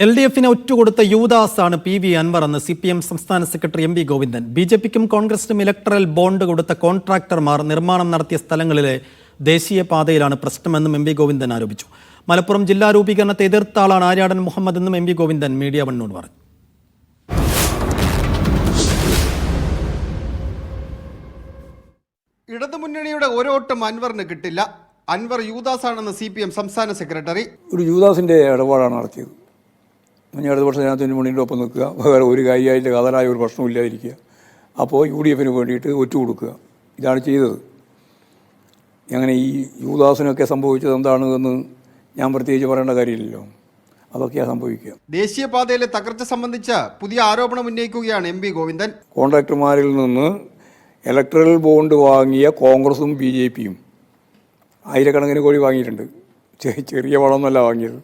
LDFിന് ഒറ്റുകൊടുത്ത യൂദാസാണ് PV Anwar എന്ന് CPM സംസ്ഥാന secretary MV Govindan. BJPക്കും കോൺഗ്രസിനും ഇലക്ടറൽ ബോണ്ട് കൊടുത്ത കോൺട്രാക്ടർമാർ നിർമ്മാണം നടത്തിയ സ്ഥലങ്ങളിലെ ദേശീയപാതയിലാണ് പ്രശ്നമെന്നും MV ഗോവിന്ദൻ ആരോപിച്ചു. മലപ്പുറം ജില്ലാ രൂപീകരണത്തെ എതിർത്ത ആളാണ് ആര്യാടൻ മുഹമ്മദ് എന്നും MV ഗോവിന്ദൻ മീഡിയ വണ്ണോട് പറഞ്ഞു. ഇടതുമുന്നണിയുടെ ഓരോട്ടും അൻവറിന് കിട്ടില്ല. അൻവർ യൂദാസാണെന്ന് CPM സംസ്ഥാന സെക്രട്ടറി. ഒരു യൂദാസിൻ്റെ ഇടപാടാണ് നടത്തിയത്. ഞാൻ അടുത്ത വർഷം അതിനകത്ത് മുന്നണിയുടെ ഒപ്പം നിൽക്കുക, വേറെ ഒരു കാര്യമായിട്ട് കാതലായ ഒരു പ്രശ്നവും ഇല്ലാതിരിക്കുക. അപ്പോൾ UDFന് വേണ്ടിയിട്ട് ഒറ്റ കൊടുക്കുക, ഇതാണ് ചെയ്തത്. അങ്ങനെ ഈ യൂദാസിനൊക്കെ സംഭവിച്ചത് എന്താണ് എന്ന് ഞാൻ പ്രത്യേകിച്ച് പറയേണ്ട കാര്യമില്ലല്ലോ, അതൊക്കെയാണ് സംഭവിക്കുക. ദേശീയപാതയിലെ തകർച്ച സംബന്ധിച്ച പുതിയ ആരോപണം ഉന്നയിക്കുകയാണ് MV ഗോവിന്ദൻ. കോൺട്രാക്ടർമാരിൽ നിന്ന് ഇലക്ട്രൽ ബോണ്ട് വാങ്ങിയ കോൺഗ്രസും BJPയും ആയിരക്കണക്കിന് കോടി വാങ്ങിയിട്ടുണ്ട്. ചെറിയ പണമൊന്നുമല്ല വാങ്ങിയത്.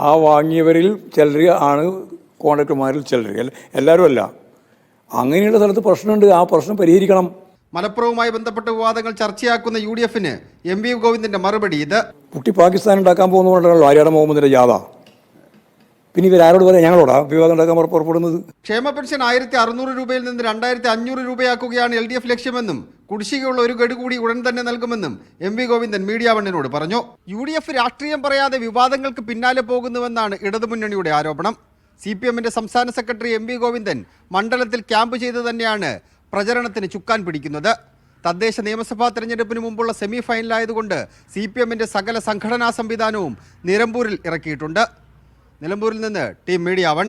ആ വാങ്ങിയവരിൽ ചിലർ ആണ് കോൺട്രാക്ടർമാരിൽ ചിലർ, എല്ലാവരും അല്ല. അങ്ങനെയുള്ള സ്ഥലത്ത് പ്രശ്നമുണ്ട്, ആ പ്രശ്നം പരിഹരിക്കണം. മലപ്പുറവുമായി ബന്ധപ്പെട്ട വിവാദങ്ങൾ ചർച്ചയാക്കുന്ന UDFന് MV ഗോവിന്ദന്റെ മറുപടി ഇത്. കുട്ടി പാകിസ്ഥാൻ ഉണ്ടാക്കാൻ പോകുന്നതുകൊണ്ടാണല്ലോ ആര്യാടൻ മുഹമ്മദിന്റെ ജാഥ. പിന്നെ ഇവരാരോട് പറയാം ഞങ്ങളോടാ വിവാദം ഉണ്ടാക്കാൻ പുറപ്പെടുന്നത്? ക്ഷേമ പെൻഷൻ 1600 രൂപയിൽ നിന്ന് 2500 രൂപയാക്കുകയാണ് LDF ലക്ഷ്യമെന്നും കുടിശ്ശികയുള്ള ഒരു ഗഡു കൂടി ഉടൻ തന്നെ നൽകുമെന്നും MV ഗോവിന്ദൻ മീഡിയ വണ്ണിനോട് പറഞ്ഞു. UDF രാഷ്ട്രീയം പറയാതെ വിവാദങ്ങൾക്ക് പിന്നാലെ പോകുന്നുവെന്നാണ് ഇടതുമുന്നണിയുടെ ആരോപണം. CPMന്റെ സംസ്ഥാന സെക്രട്ടറി MV ഗോവിന്ദൻ മണ്ഡലത്തിൽ ക്യാമ്പ് ചെയ്ത് തന്നെയാണ് പ്രചരണത്തിന് ചുക്കാൻ പിടിക്കുന്നത്. തദ്ദേശ നിയമസഭാ തെരഞ്ഞെടുപ്പിന് മുമ്പുള്ള സെമി ഫൈനലായതുകൊണ്ട് CPMന്റെ സകല സംഘടനാ സംവിധാനവും നിലമ്പൂരിൽ ഇറക്കിയിട്ടുണ്ട്. നിലമ്പൂരിൽ നിന്ന് ടീം മീഡിയ വൺ.